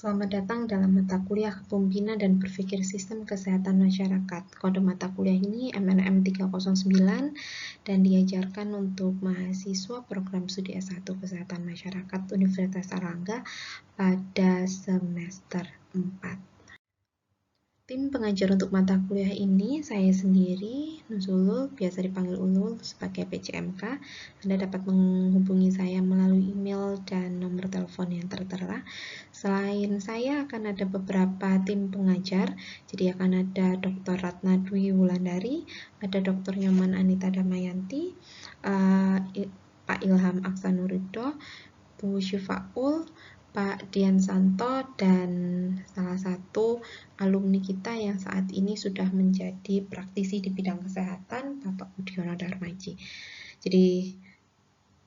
Selamat datang dalam mata kuliah Kepemimpinan dan Berpikir Sistem Kesehatan Masyarakat. Kode mata kuliah ini MNM 309 dan diajarkan untuk mahasiswa program studi S1 Kesehatan Masyarakat Universitas Airlangga pada semester 4. Tim pengajar untuk mata kuliah ini saya sendiri, Nuzulul, biasa dipanggil Ulul sebagai PCMK. Anda dapat menghubungi saya melalui email dan nomor telepon yang tertera. Selain saya akan ada beberapa tim pengajar, jadi akan ada Dr. Ratna Dwi Wulandari, ada Dr. Nyoman Anita Damayanti, Pak Ilham Aksanurido, Bu Syifaul, Pak Dian Santo, dan salah satu alumni kita yang saat ini sudah menjadi praktisi di bidang kesehatan, Bapak Budiono Darmaji. Jadi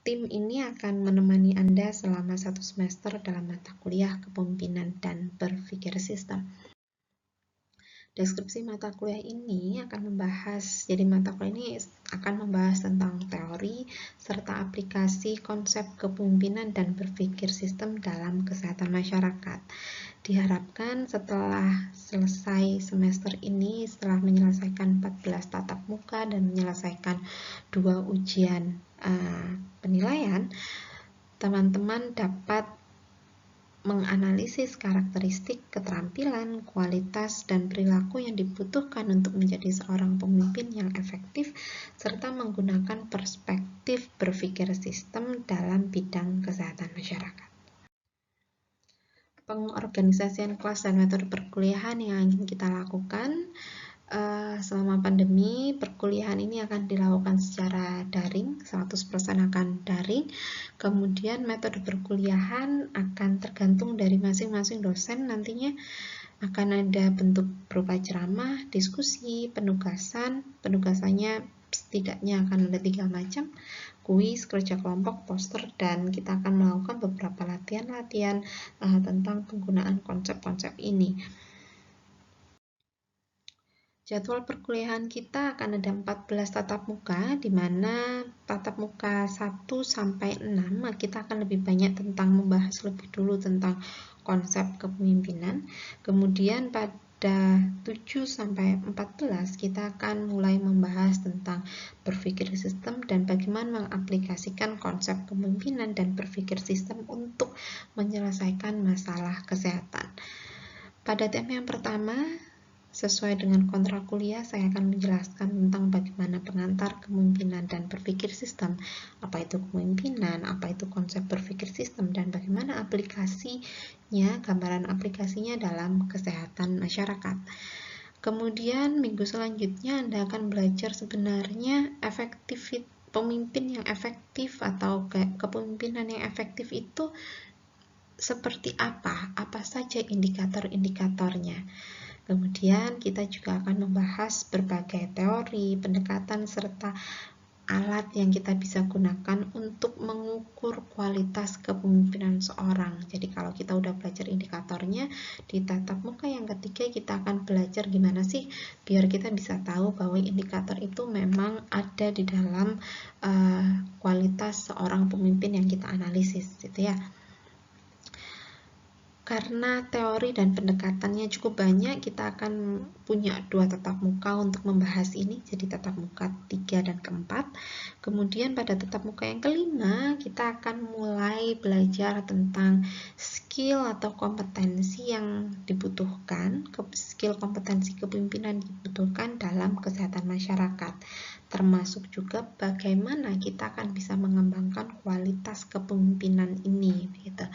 tim ini akan menemani Anda selama 1 semester dalam mata kuliah Kepemimpinan dan Berpikir Sistem. Deskripsi mata kuliah ini akan membahas, jadi mata kuliah ini akan membahas tentang teori serta aplikasi konsep kepemimpinan dan berpikir sistem dalam kesehatan masyarakat. Diharapkan setelah selesai semester ini, setelah menyelesaikan 14 tatap muka dan menyelesaikan 2 ujian penilaian, teman-teman dapat menganalisis karakteristik, keterampilan, kualitas, dan perilaku yang dibutuhkan untuk menjadi seorang pemimpin yang efektif, serta menggunakan perspektif berpikir sistem dalam bidang kesehatan masyarakat. Pengorganisasian kelas dan metode perkuliahan yang ingin kita lakukan selama pandemi, perkuliahan ini akan dilakukan secara daring, 100% akan daring. Kemudian metode perkuliahan akan tergantung dari masing-masing dosen, nantinya akan ada bentuk berupa ceramah, diskusi, penugasannya setidaknya akan ada 3 macam, kuis, kerja kelompok, poster, dan kita akan melakukan beberapa latihan-latihan tentang penggunaan konsep-konsep ini. Jadwal perkuliahan kita akan ada 14 tatap muka, di mana tatap muka 1 sampai 6 kita akan lebih banyak tentang membahas lebih dulu tentang konsep kepemimpinan. Kemudian pada 7 sampai 14 kita akan mulai membahas tentang berpikir sistem dan bagaimana mengaplikasikan konsep kepemimpinan dan berpikir sistem untuk menyelesaikan masalah kesehatan. Pada tema yang pertama, sesuai dengan kontrak kuliah, saya akan menjelaskan tentang bagaimana pengantar kepemimpinan dan berpikir sistem, apa itu kepemimpinan, apa itu konsep berpikir sistem, dan bagaimana aplikasinya, gambaran aplikasinya dalam kesehatan masyarakat. Kemudian minggu selanjutnya Anda akan belajar sebenarnya pemimpin yang efektif atau kepemimpinan yang efektif itu seperti apa saja indikator-indikatornya. Kemudian kita juga akan membahas berbagai teori, pendekatan, serta alat yang kita bisa gunakan untuk mengukur kualitas kepemimpinan seorang. Jadi kalau kita udah belajar indikatornya, di tatap muka yang ketiga kita akan belajar gimana sih biar kita bisa tahu bahwa indikator itu memang ada di dalam kualitas seorang pemimpin yang kita analisis, gitu ya. Karena teori dan pendekatannya cukup banyak, kita akan punya 2 tatap muka untuk membahas ini, jadi tatap muka 3 dan keempat. Kemudian pada tatap muka yang kelima, kita akan mulai belajar tentang skill atau kompetensi yang dibutuhkan, skill kompetensi kepemimpinan dibutuhkan dalam kesehatan masyarakat. Termasuk juga bagaimana kita akan bisa mengembangkan kualitas kepemimpinan ini, gitu.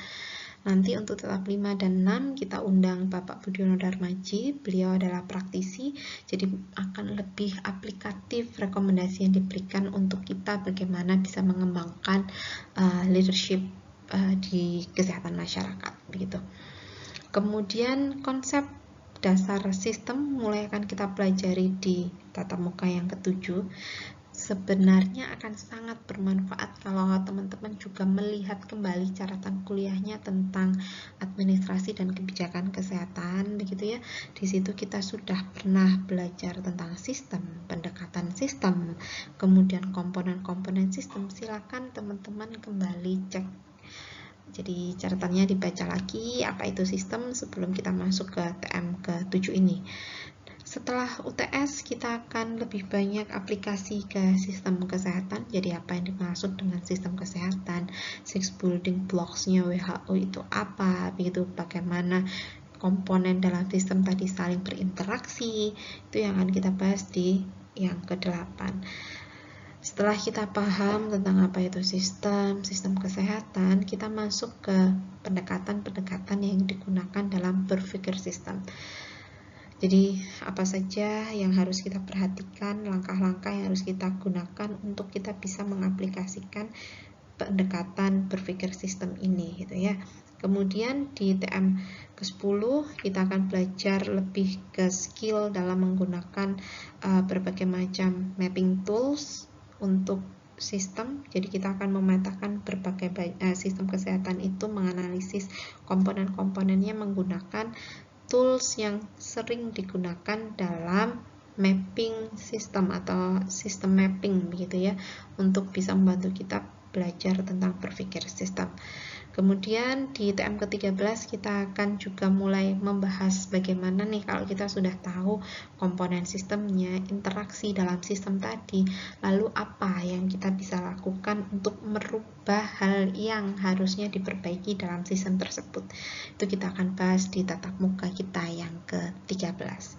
Nanti untuk tatap 5 dan 6 kita undang Bapak Budiono Darmaji, beliau adalah praktisi, jadi akan lebih aplikatif rekomendasi yang diberikan untuk kita bagaimana bisa mengembangkan leadership di kesehatan masyarakat, begitu. Kemudian konsep dasar sistem mulai akan kita pelajari di tatap muka yang ketujuh. Sebenarnya akan sangat bermanfaat kalau teman-teman juga melihat kembali catatan kuliahnya tentang administrasi dan kebijakan kesehatan, begitu ya. Di situ kita sudah pernah belajar tentang sistem, pendekatan sistem, kemudian komponen-komponen sistem. Silakan teman-teman kembali cek Jadi catatannya dibaca lagi apa itu sistem sebelum kita masuk ke TM ke-7 ini. Setelah UTS, kita akan lebih banyak aplikasi ke sistem kesehatan. Jadi apa yang dimaksud dengan sistem kesehatan, 6 building blocks-nya WHO itu apa, begitu bagaimana komponen dalam sistem tadi saling berinteraksi, itu yang akan kita bahas di yang ke-8. Setelah kita paham tentang apa itu sistem kesehatan, kita masuk ke pendekatan-pendekatan yang digunakan dalam berpikir sistem. Jadi, apa saja yang harus kita perhatikan, langkah-langkah yang harus kita gunakan untuk kita bisa mengaplikasikan pendekatan berpikir sistem ini, gitu ya. Kemudian di TM ke-10 kita akan belajar lebih ke skill dalam menggunakan berbagai macam mapping tools untuk sistem. Jadi kita akan memetakan berbagai sistem kesehatan itu, menganalisis komponen-komponennya menggunakan tools yang sering digunakan dalam mapping sistem atau sistem mapping begitu ya, untuk bisa membantu kita belajar tentang berpikir sistem. Kemudian di TM ke-13 kita akan juga mulai membahas bagaimana nih kalau kita sudah tahu komponen sistemnya, interaksi dalam sistem tadi, lalu apa yang kita bisa lakukan untuk merubah hal yang harusnya diperbaiki dalam sistem tersebut. Itu kita akan bahas di tatap muka kita yang ke-13.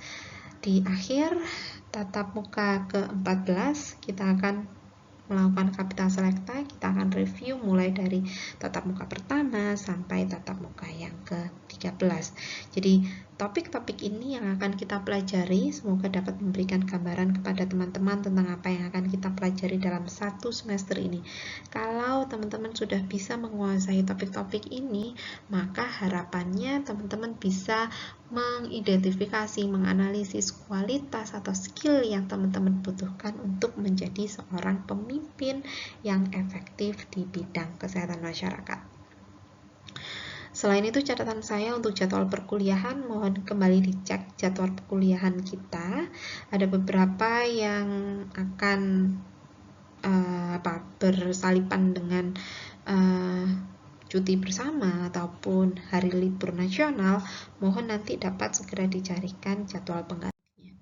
Di akhir tatap muka ke-14 kita akan melakukan kapital selekta. Kita akan review mulai dari tatap muka pertama sampai tatap muka yang ke-13. Jadi topik-topik ini yang akan kita pelajari, semoga dapat memberikan gambaran kepada teman-teman tentang apa yang akan kita pelajari dalam satu semester ini. Kalau teman-teman sudah bisa menguasai topik-topik ini, maka harapannya teman-teman bisa mengidentifikasi, menganalisis kualitas atau skill yang teman-teman butuhkan untuk menjadi seorang pemimpin yang efektif di bidang kesehatan masyarakat. Selain itu, catatan saya untuk jadwal perkuliahan, mohon kembali dicek jadwal perkuliahan kita. Ada beberapa yang akan bersalipan dengan cuti bersama ataupun hari libur nasional, mohon nanti dapat segera dicarikan jadwal penggantinya.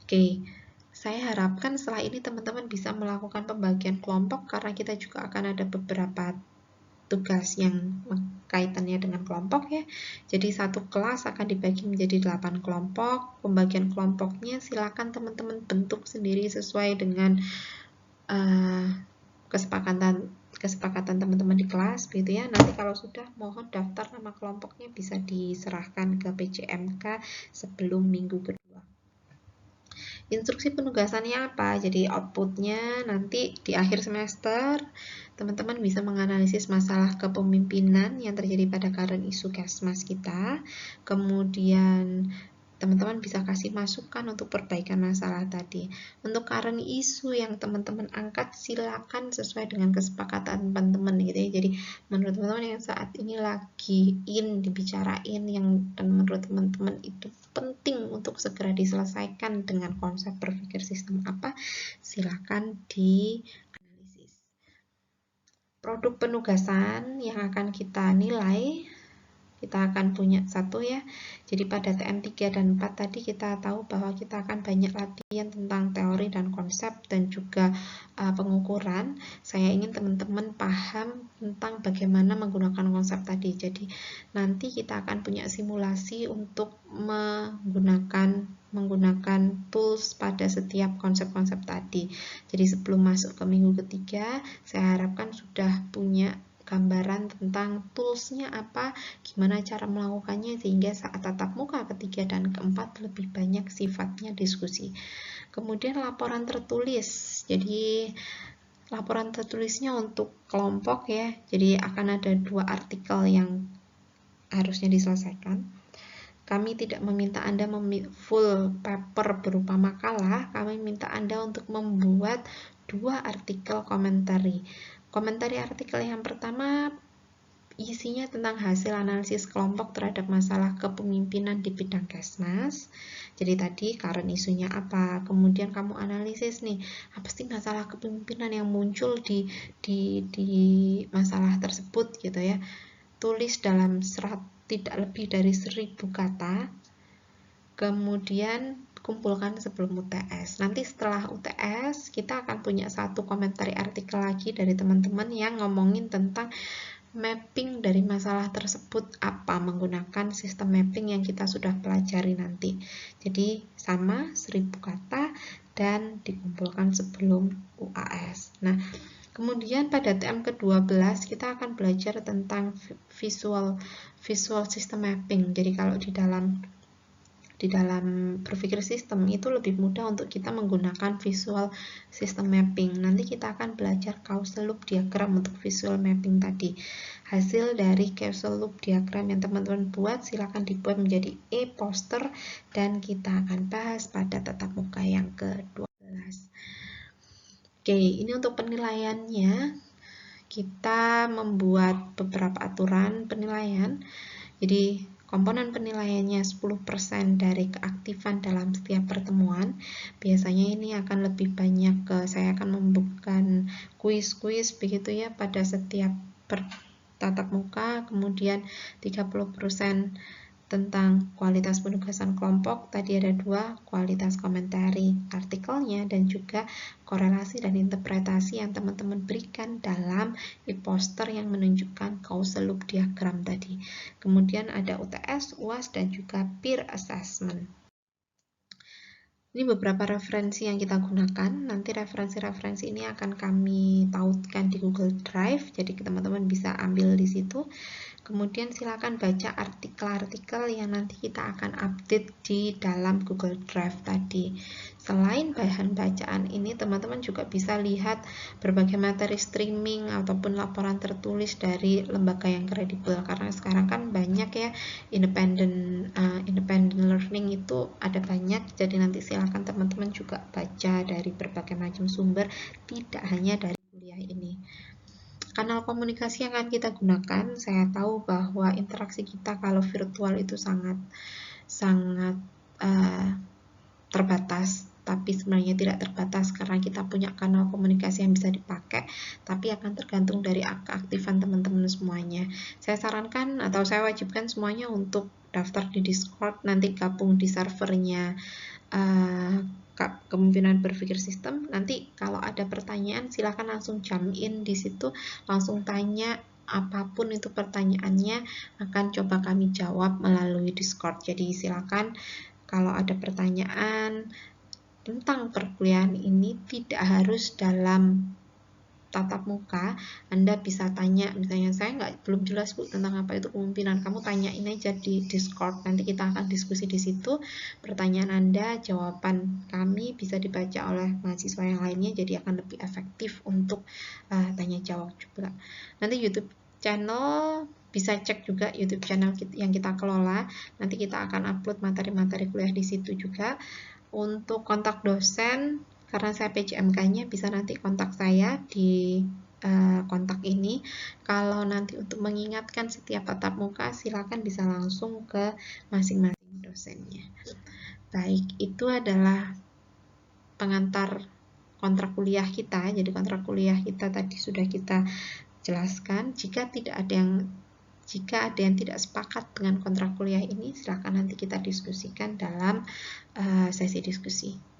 Oke, saya harapkan setelah ini teman-teman bisa melakukan pembagian kelompok karena kita juga akan ada beberapa tugas yang kaitannya dengan kelompok ya. Jadi satu kelas akan dibagi menjadi 8 kelompok. Pembagian kelompoknya silakan teman-teman bentuk sendiri sesuai dengan kesepakatan teman-teman di kelas gitu ya. Nanti kalau sudah, mohon daftar nama kelompoknya bisa diserahkan ke PJMK sebelum minggu kedua. Instruksi penugasannya apa? Jadi outputnya nanti di akhir semester teman-teman bisa menganalisis masalah kepemimpinan yang terjadi pada current issue Kesmas kita. Kemudian teman-teman bisa kasih masukan untuk perbaikan masalah tadi. Untuk current issue yang teman-teman angkat, silakan sesuai dengan kesepakatan teman-teman gitu ya. Jadi menurut teman-teman yang saat ini lagi dibicarain dan menurut teman-teman itu penting untuk segera diselesaikan dengan konsep berpikir sistem apa, silakan dianalisis. Produk penugasan yang akan kita nilai, kita akan punya satu ya. Jadi pada TM 3 dan 4 tadi kita tahu bahwa kita akan banyak latihan tentang teori dan konsep dan juga pengukuran. Saya ingin teman-teman paham tentang bagaimana menggunakan konsep tadi. Jadi nanti kita akan punya simulasi untuk menggunakan tools pada setiap konsep-konsep tadi. Jadi sebelum masuk ke minggu ketiga, saya harapkan sudah punya gambaran tentang toolsnya apa, gimana cara melakukannya, sehingga saat tatap muka ketiga dan keempat lebih banyak sifatnya diskusi. Kemudian laporan tertulis, jadi laporan tertulisnya untuk kelompok ya, jadi akan ada 2 artikel yang harusnya diselesaikan. Kami tidak meminta Anda full paper berupa makalah, kami minta Anda untuk membuat 2 artikel komentari. Komentari artikel yang pertama isinya tentang hasil analisis kelompok terhadap masalah kepemimpinan di bidang Kesmas. Jadi tadi current isunya apa, kemudian kamu analisis nih, apa sih masalah kepemimpinan yang muncul di masalah tersebut gitu ya. Tulis dalam tidak lebih dari 1000 kata, kemudian kumpulkan sebelum UTS. Nanti setelah UTS, kita akan punya satu komentari artikel lagi dari teman-teman yang ngomongin tentang mapping dari masalah tersebut apa menggunakan sistem mapping yang kita sudah pelajari nanti. Jadi sama 1000 kata dan dikumpulkan sebelum UAS. Nah, kemudian pada TM ke-12 kita akan belajar tentang visual system mapping. Jadi kalau di dalam berpikir sistem itu lebih mudah untuk kita menggunakan visual system mapping. Nanti kita akan belajar causal loop diagram untuk visual mapping tadi. Hasil dari causal loop diagram yang teman-teman buat silakan dibuat menjadi e-poster dan kita akan bahas pada tatap muka yang ke-12. Oke, ini untuk penilaiannya. Kita membuat beberapa aturan penilaian. Jadi komponen penilaiannya 10% dari keaktifan dalam setiap pertemuan. Biasanya ini akan lebih banyak saya akan membuatkan kuis-kuis begitu ya pada setiap tatap muka, kemudian 30% tentang kualitas penugasan kelompok. Tadi ada 2, kualitas komentari artikelnya dan juga korelasi dan interpretasi yang teman-teman berikan dalam e-poster yang menunjukkan causal loop diagram tadi. Kemudian ada UTS, UAS, dan juga peer assessment. Ini beberapa referensi yang kita gunakan. Nanti referensi-referensi ini akan kami tautkan di Google Drive, jadi teman-teman bisa ambil di situ. Kemudian silakan baca artikel-artikel yang nanti kita akan update di dalam Google Drive tadi. Selain bahan bacaan ini, teman-teman juga bisa lihat berbagai materi streaming ataupun laporan tertulis dari lembaga yang kredibel. Karena sekarang kan banyak ya independent learning itu ada banyak. Jadi nanti silakan teman-teman juga baca dari berbagai macam sumber, tidak hanya dari kuliah ini. Kanal komunikasi yang akan kita gunakan, saya tahu bahwa interaksi kita kalau virtual itu sangat terbatas, tapi sebenarnya tidak terbatas karena kita punya kanal komunikasi yang bisa dipakai, tapi akan tergantung dari keaktifan teman-teman semuanya. Saya sarankan atau saya wajibkan semuanya untuk daftar di Discord, nanti gabung di servernya kepemimpinan berpikir sistem. Nanti kalau ada pertanyaan silahkan langsung jump in di situ, langsung tanya apapun itu pertanyaannya, akan coba kami jawab melalui Discord. Jadi silakan kalau ada pertanyaan tentang perkuliahan ini tidak harus dalam tatap muka, Anda bisa tanya, misalnya saya belum jelas Bu tentang apa itu kepemimpinan, kamu tanyain aja di Discord, nanti kita akan diskusi di situ. Pertanyaan Anda, jawaban kami bisa dibaca oleh mahasiswa yang lainnya, jadi akan lebih efektif untuk tanya jawab juga. Nanti YouTube channel bisa cek juga YouTube channel yang kita kelola, nanti kita akan upload materi-materi kuliah di situ juga. Untuk kontak dosen, karena saya PJMK-nya, bisa nanti kontak saya di kontak ini. Kalau nanti untuk mengingatkan setiap tatap muka, silakan bisa langsung ke masing-masing dosennya. Baik, itu adalah pengantar kontrak kuliah kita. Jadi kontrak kuliah kita tadi sudah kita jelaskan. Jika ada yang tidak sepakat dengan kontrak kuliah ini, silakan nanti kita diskusikan dalam sesi diskusi.